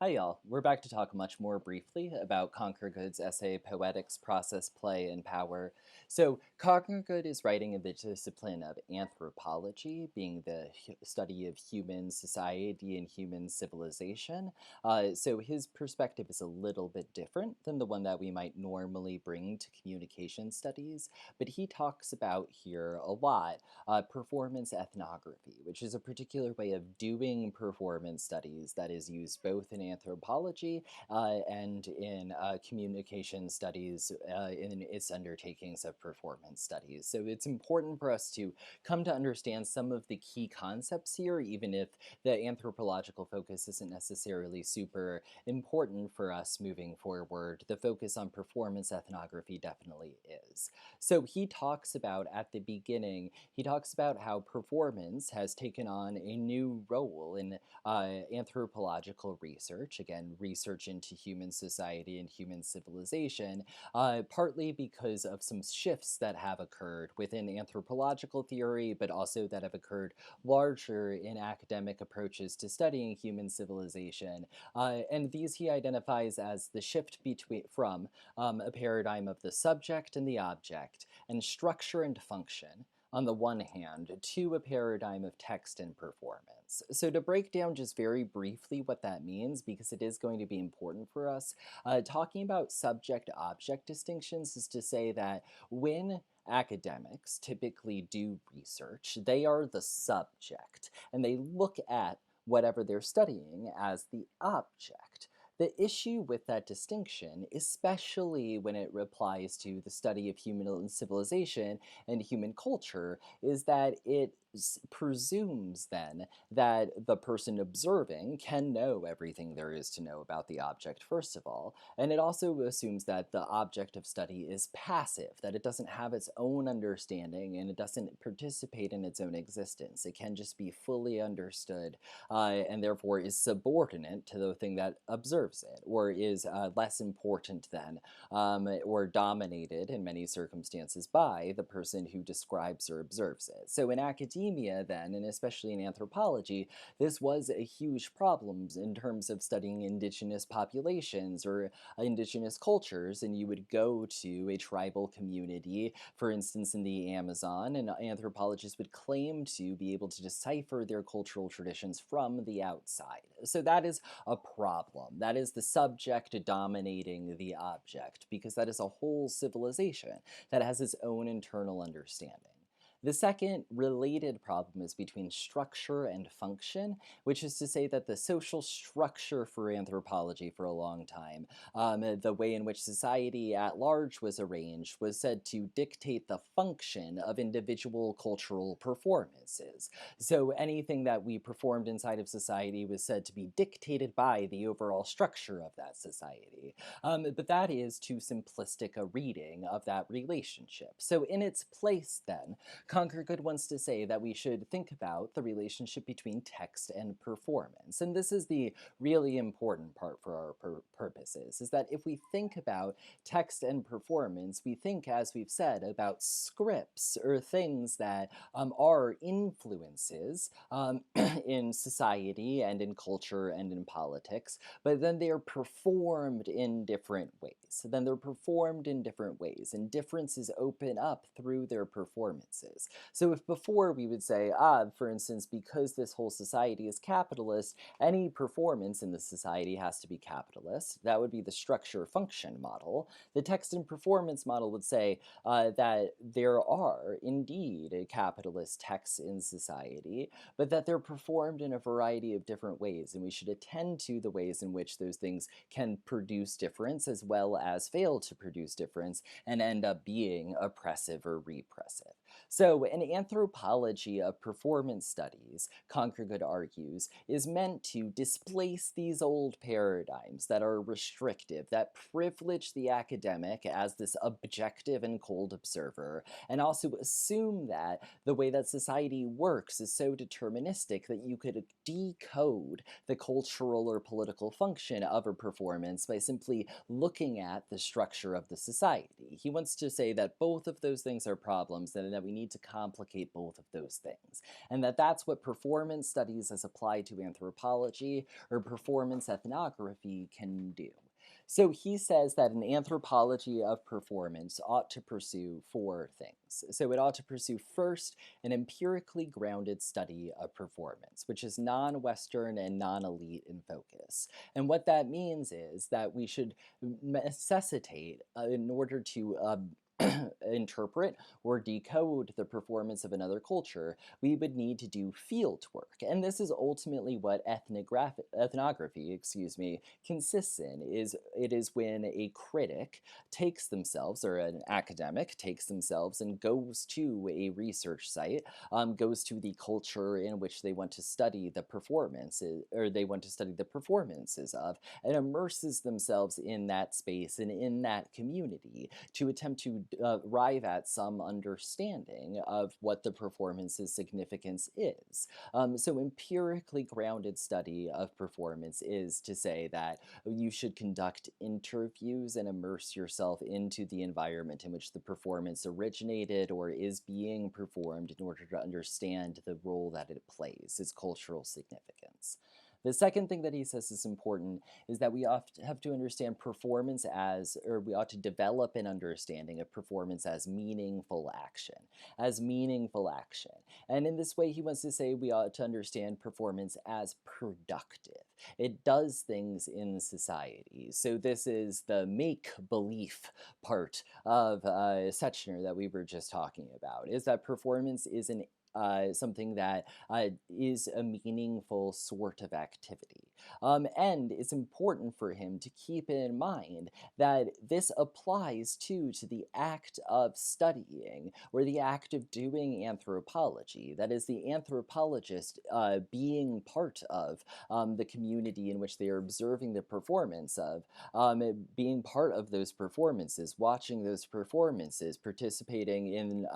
Hi, y'all. We're back to talk much more briefly about Conquer Good's essay, Poetics, Process, Play, and Power. So, Conquer Good is writing in the discipline of anthropology, being the study of human society and human civilization. So, his perspective is a little bit different than the one that we might normally bring to communication studies, but he talks about here a lot performance ethnography, which is a particular way of doing performance studies that is used both in anthropology and in communication studies in its undertakings of performance studies. So it's important for us to come to understand some of the key concepts here, even if the anthropological focus isn't necessarily super important for us moving forward. The focus on performance ethnography definitely is. So he talks about at the beginning, he talks about how performance has taken on a new role in anthropological research, again, research into human society and human civilization, partly because of some shifts that have occurred within anthropological theory, but also that have occurred larger in academic approaches to studying human civilization. And these he identifies as the shift from a paradigm of the subject and the object, and structure and function on the one hand, to a paradigm of text and performance. So, to break down just very briefly what that means, because it is going to be important for us, talking about subject object distinctions is to say that when academics typically do research, they are the subject and they look at whatever they're studying as the object. The issue with that distinction, especially when it applies to the study of human civilization and human culture, is that it presumes then that the person observing can know everything there is to know about the object, first of all. And it also assumes that the object of study is passive, that it doesn't have its own understanding and it doesn't participate in its own existence. It can just be fully understood and therefore is subordinate to the thing that observes it, or is less important than, or dominated in many circumstances by the person who describes or observes it. So in academia, then, and especially in anthropology, this was a huge problem in terms of studying indigenous populations or indigenous cultures, and you would go to a tribal community, for instance, in the Amazon, and anthropologists would claim to be able to decipher their cultural traditions from the outside. So that is a problem. That is the subject dominating the object, because that is a whole civilization that has its own internal understanding. The second related problem is between structure and function, which is to say that the social structure for anthropology for a long time, the way in which society at large was arranged, was said to dictate the function of individual cultural performances. So anything that we performed inside of society was said to be dictated by the overall structure of that society. But that is too simplistic a reading of that relationship. So in its place then, Conquer Good wants to say that we should think about the relationship between text and performance. And this is the really important part for our purposes, is that if we think about text and performance, we think, as we've said, about scripts or things that are influences in society and in culture and in politics, but then they are performed in different ways. Then they're performed in different ways, and differences open up through their performances. So if before we would say, for instance, because this whole society is capitalist, any performance in the society has to be capitalist. That would be the structure function model. The text and performance model would say that there are indeed capitalist texts in society, but that they're performed in a variety of different ways, and we should attend to the ways in which those things can produce difference as well as fail to produce difference and end up being oppressive or repressive. So an anthropology of performance studies, Conquergood argues, is meant to displace these old paradigms that are restrictive, that privilege the academic as this objective and cold observer, and also assume that the way that society works is so deterministic that you could decode the cultural or political function of a performance by simply looking at the structure of the society. He wants to say that both of those things are problems, and that we need to complicate both of those things, and that's what performance studies as applied to anthropology or performance ethnography can do. So he says that an anthropology of performance ought to pursue four things. So it ought to pursue first an empirically grounded study of performance, which is non-Western and non-elite in focus. And what that means is that we should necessitate, in order to interpret or decode the performance of another culture, we would need to do field work. And this is ultimately what ethnography, consists in. It is when a critic takes themselves, or an academic takes themselves, and goes to a research site, goes to the culture in which they want to study the performances, or they want to study the performances of, and immerses themselves in that space and in that community to attempt to arrive at some understanding of what the performance's significance is. So empirically grounded study of performance is to say that you should conduct interviews and immerse yourself into the environment in which the performance originated or is being performed in order to understand the role that it plays, its cultural significance. The second thing that he says is important is that we have to understand performance as, or we ought to develop an understanding of performance as meaningful action, as meaningful action. And in this way, he wants to say we ought to understand performance as productive. It does things in society. So this is the make-belief part of Sechner that we were just talking about, is that performance is something that is a meaningful sort of activity. And it's important for him to keep in mind that this applies too to the act of studying or the act of doing anthropology. That is, the anthropologist being part of the community in which they are observing the performance of, being part of those performances, watching those performances, participating in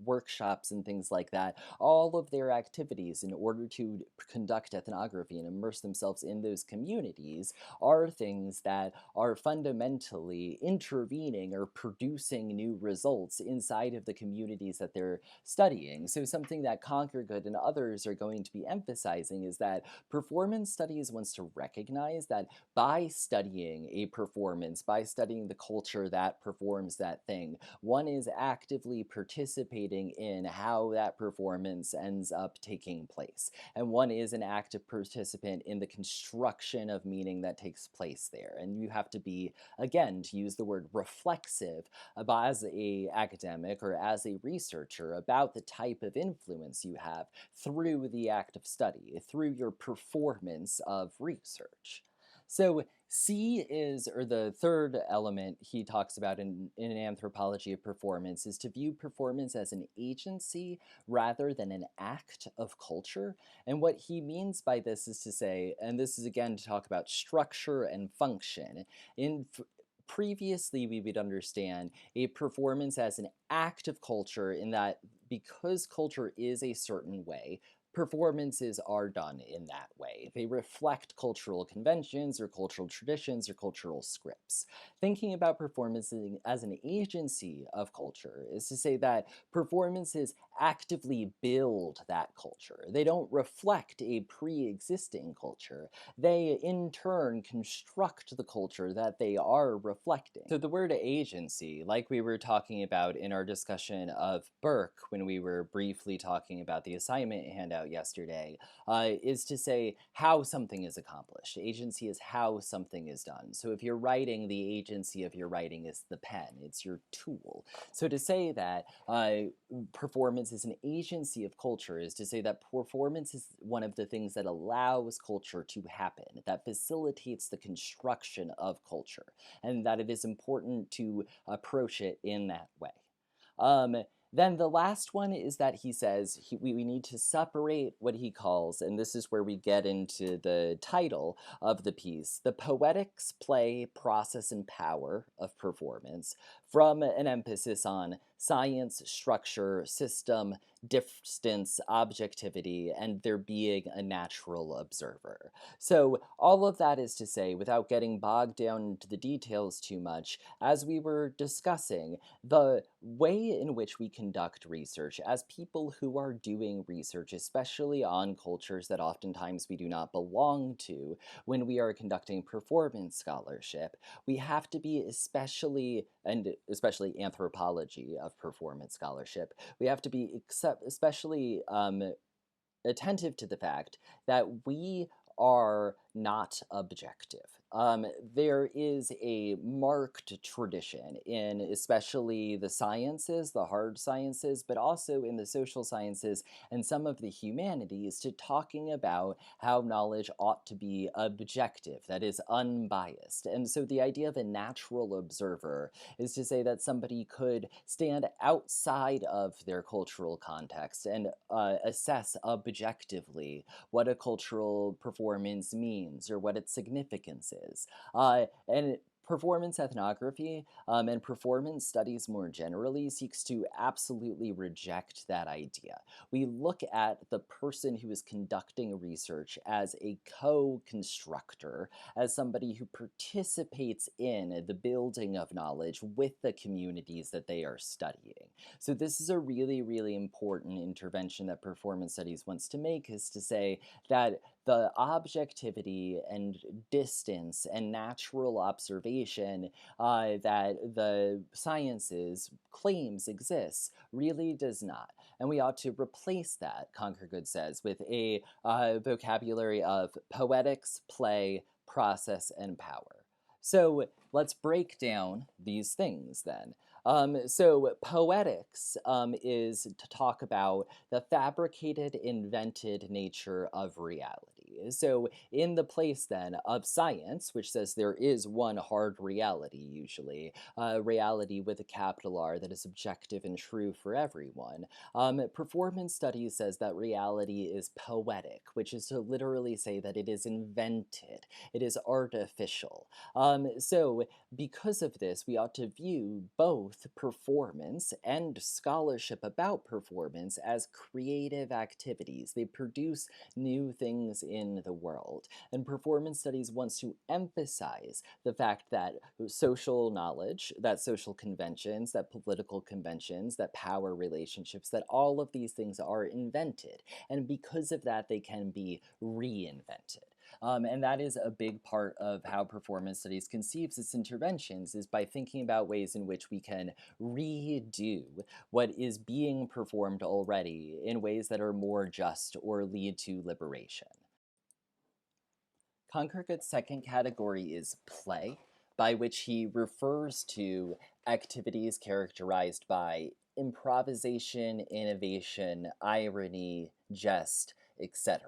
workshops and things like that, all of their activities in order to conduct ethnography and immerse themselves in those communities are things that are fundamentally intervening or producing new results inside of the communities that they're studying. So something that Conquergood and others are going to be emphasizing is that performance studies wants to recognize that by studying a performance, by studying the culture that performs that thing, one is actively participating in how that performance ends up taking place. And one is an active participant in the construction of meaning that takes place there. And you have to be, again, to use the word reflexive, as a academic or as a researcher about the type of influence you have through the act of study, through your performance of research. So C is, or the third element he talks about in an anthropology of performance, is to view performance as an agency rather than an act of culture. And what he means by this is to say, and this is again to talk about structure and function, previously we would understand a performance as an act of culture in that because culture is a certain way, performances are done in that way. They reflect cultural conventions or cultural traditions or cultural scripts. Thinking about performances as an agency of culture is to say that performances actively build that culture. They don't reflect a pre-existing culture. They in turn construct the culture that they are reflecting. So the word agency, like we were talking about in our discussion of Burke when we were briefly talking about the assignment handout yesterday, is to say how something is accomplished. Agency is how something is done. So if you're writing, the agency of your writing is the pen. It's your tool. So to say that performance is an agency of culture is to say that performance is one of the things that allows culture to happen, that facilitates the construction of culture, and that it is important to approach it in that way. Then the last one is that he says we need to separate what he calls, and this is where we get into the title of the piece, the poetics, play, process, and power of performance from an emphasis on science, structure, system, distance, objectivity, and there being a natural observer. So, all of that is to say, without getting bogged down into the details too much, as we were discussing, the way in which we conduct research as people who are doing research, especially on cultures that oftentimes we do not belong to, when we are conducting performance scholarship, we have to be especially anthropology of performance scholarship, we have to be especially attentive to the fact that we are not objective. There is a marked tradition in especially the sciences, the hard sciences, but also in the social sciences and some of the humanities to talking about how knowledge ought to be objective, that is, unbiased. And so the idea of a natural observer is to say that somebody could stand outside of their cultural context and assess objectively what a cultural performance means or what its significance is. And performance ethnography and performance studies more generally seeks to absolutely reject that idea. We look at the person who is conducting research as a co-constructor, as somebody who participates in the building of knowledge with the communities that they are studying. So this is a really, really important intervention that performance studies wants to make, is to say that the objectivity and distance and natural observation that the sciences claims exists really does not. And we ought to replace that, Conquer says, with a vocabulary of poetics, play, process, and power. So let's break down these things then. So poetics is to talk about the fabricated, invented nature of reality. So in the place then of science, which says there is one hard reality usually, reality with a capital R that is objective and true for everyone, performance studies says that reality is poetic, which is to literally say that it is invented, it is artificial. So because of this, we ought to view both performance and scholarship about performance as creative activities. They produce new things in the world. And performance studies wants to emphasize the fact that social knowledge, that social conventions, that political conventions, that power relationships, that all of these things are invented. And because of that, they can be reinvented. And that is a big part of how performance studies conceives its interventions, is by thinking about ways in which we can redo what is being performed already in ways that are more just or lead to liberation. Conkergood's second category is play, by which he refers to activities characterized by improvisation, innovation, irony, jest, etc.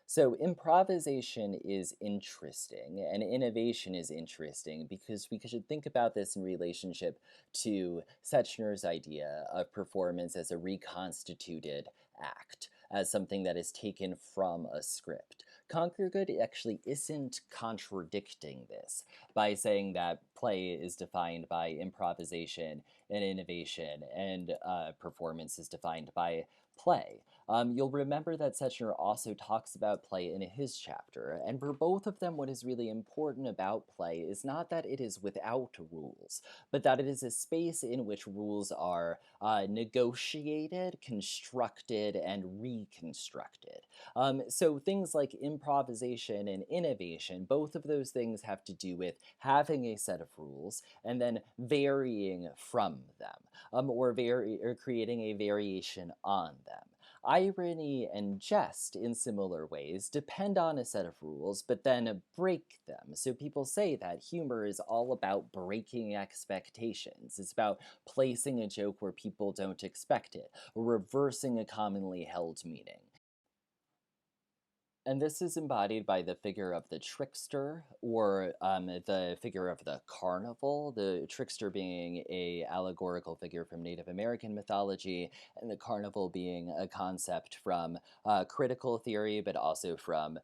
So, improvisation is interesting and innovation is interesting because we should think about this in relationship to Setchner's idea of performance as a reconstituted act, as something that is taken from a script. Conquer actually isn't contradicting this by saying that play is defined by improvisation and innovation, and performance is defined by play. You'll remember that Setchner also talks about play in his chapter, and for both of them, what is really important about play is not that it is without rules, but that it is a space in which rules are negotiated, constructed, and reconstructed. So things like improvisation and innovation, both of those things have to do with having a set of rules and then varying from them, or creating a variation on them. Irony and jest, in similar ways, depend on a set of rules, but then break them. So people say that humor is all about breaking expectations. It's about placing a joke where people don't expect it, or reversing a commonly held meaning. And this is embodied by the figure of the trickster, or the figure of the carnival, the trickster being a allegorical figure from Native American mythology, and the carnival being a concept from critical theory, but also from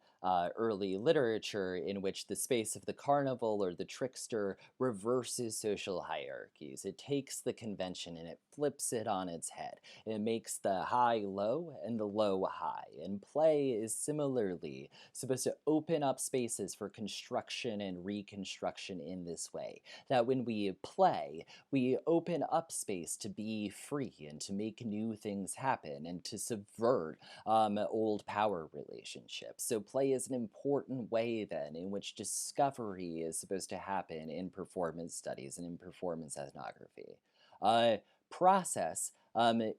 early literature in which the space of the carnival or the trickster reverses social hierarchies. It takes the convention and it flips it on its head. It makes the high low and the low high. And play is similarly supposed to open up spaces for construction and reconstruction in this way. That when we play, we open up space to be free and to make new things happen and to subvert old power relationships. So, play is an important way, then, in which discovery is supposed to happen in performance studies and in performance ethnography. Uh, Process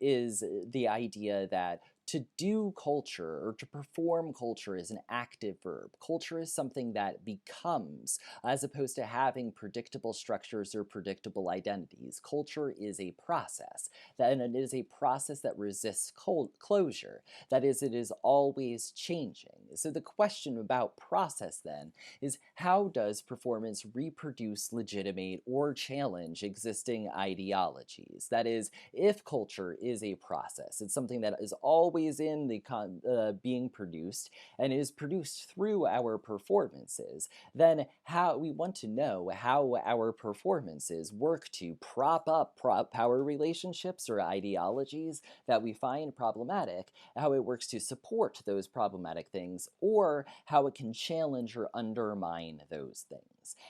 is the idea that to do culture or to perform culture is an active verb. Culture is something that becomes, as opposed to having predictable structures or predictable identities. Culture is a process, and it is a process that resists closure. That is, it is always changing. So the question about process then is, how does performance reproduce, legitimate, or challenge existing ideologies? That is, if culture is a process, it's something that is always in the being produced and is produced through our performances, then how we want to know how our performances work to prop up power relationships or ideologies that we find problematic, how it works to support those problematic things, or how it can challenge or undermine those things.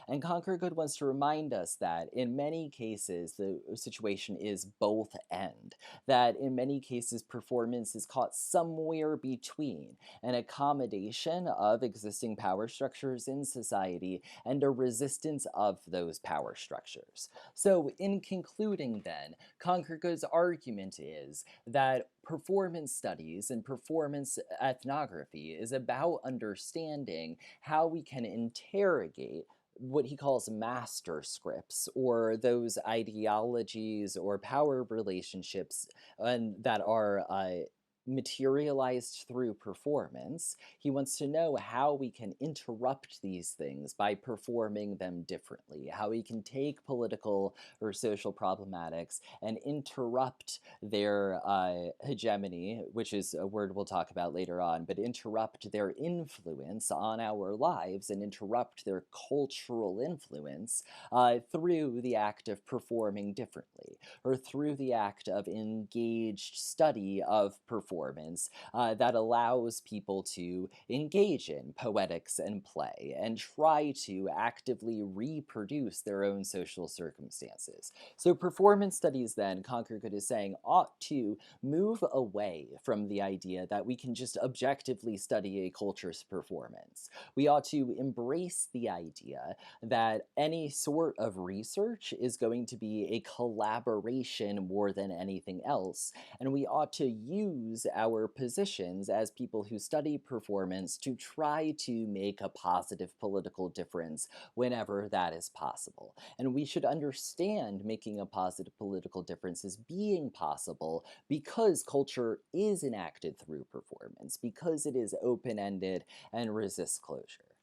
And Conquer Good wants to remind us that in many cases, the situation is both end. That in many cases, performance is caught somewhere between an accommodation of existing power structures in society and a resistance of those power structures. So, in concluding, then, Conquer Good's argument is that performance studies and performance ethnography is about understanding how we can interrogate what he calls master scripts, or those ideologies or power relationships that are materialized through performance. He wants to know how we can interrupt these things by performing them differently, how we can take political or social problematics and interrupt their hegemony, which is a word we'll talk about later on, but interrupt their influence on our lives and interrupt their cultural influence through the act of performing differently, or through the act of engaged study of performance that allows people to engage in poetics and play and try to actively reproduce their own social circumstances. So, performance studies, then, Conquer Good is saying, ought to move away from the idea that we can just objectively study a culture's performance. We ought to embrace the idea that any sort of research is going to be a collaboration more than anything else, and we ought to use our positions as people who study performance to try to make a positive political difference whenever that is possible. And we should understand making a positive political difference as being possible because culture is enacted through performance, because it is open ended and resists closure.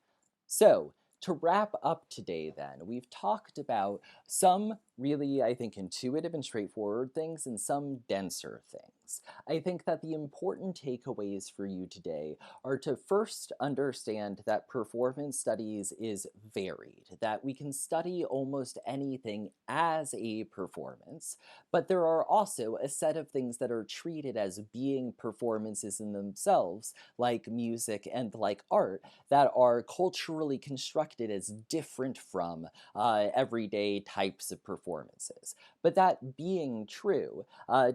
So, to wrap up today, then, we've talked about some really, I think, intuitive and straightforward things and some denser things. I think that the important takeaways for you today are to first understand that performance studies is varied, that we can study almost anything as a performance, but there are also a set of things that are treated as being performances in themselves, like music and like art, that are culturally constructed as different from everyday types of performances. But that being true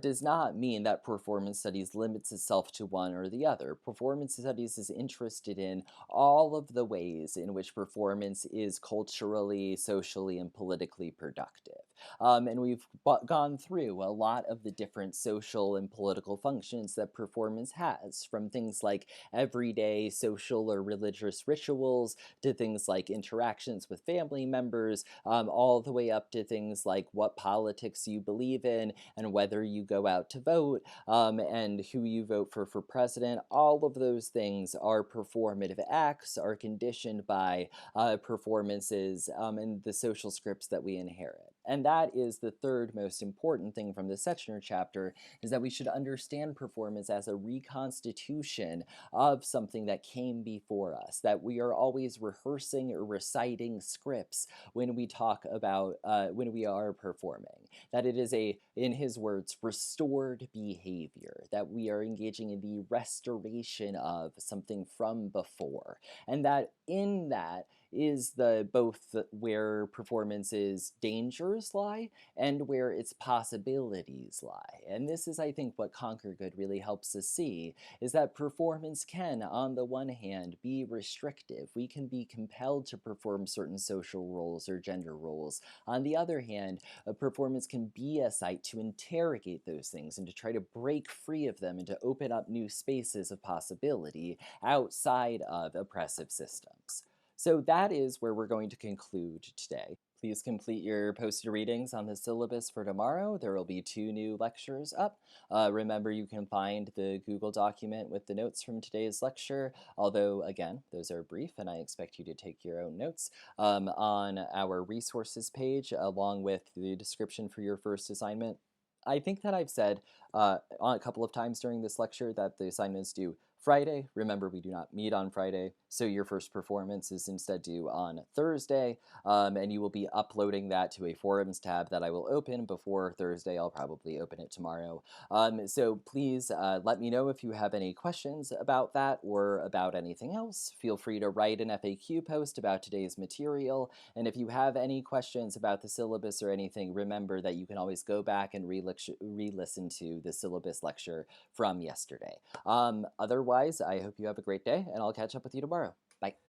does not mean that performance studies limits itself to one or the other. Performance studies is interested in all of the ways in which performance is culturally, socially, and politically productive. And we've gone through a lot of the different social and political functions that performance has, from things like everyday social or religious rituals to things like interactions with family members, all the way up to things like what politics you believe in and whether you go out to vote, and who you vote for president. All of those things are performative acts, are conditioned by performances and the social scripts that we inherit. And that is the third most important thing from the Setchner chapter, is that we should understand performance as a reconstitution of something that came before us, that we are always rehearsing or reciting scripts when we talk about when we are performing, that it is a, in his words, restored behavior, that we are engaging in the restoration of something from before, and that in that is the both where performance's dangers lie and where its possibilities lie. And this is, I think, what Conquer Good really helps us see, is that performance can, on the one hand, be restrictive. We can be compelled to perform certain social roles or gender roles. On the other hand, a performance can be a site to interrogate those things and to try to break free of them and to open up new spaces of possibility outside of oppressive systems. So that is where we're going to conclude today. Please complete your posted readings on the syllabus for tomorrow. There will be 2 new lectures up. Remember, you can find the Google document with the notes from today's lecture, although, again, those are brief and I expect you to take your own notes, on our resources page, along with the description for your first assignment. I think that I've said a couple of times during this lecture that the assignments due Friday. Remember, we do not meet on Friday, so your first performance is instead due on Thursday, and you will be uploading that to a forums tab that I will open before Thursday. I'll probably open it tomorrow. So please let me know if you have any questions about that or about anything else. Feel free to write an FAQ post about today's material, and if you have any questions about the syllabus or anything, remember that you can always go back and re-listen to the syllabus lecture from yesterday. Otherwise, I hope you have a great day, and I'll catch up with you tomorrow. Bye.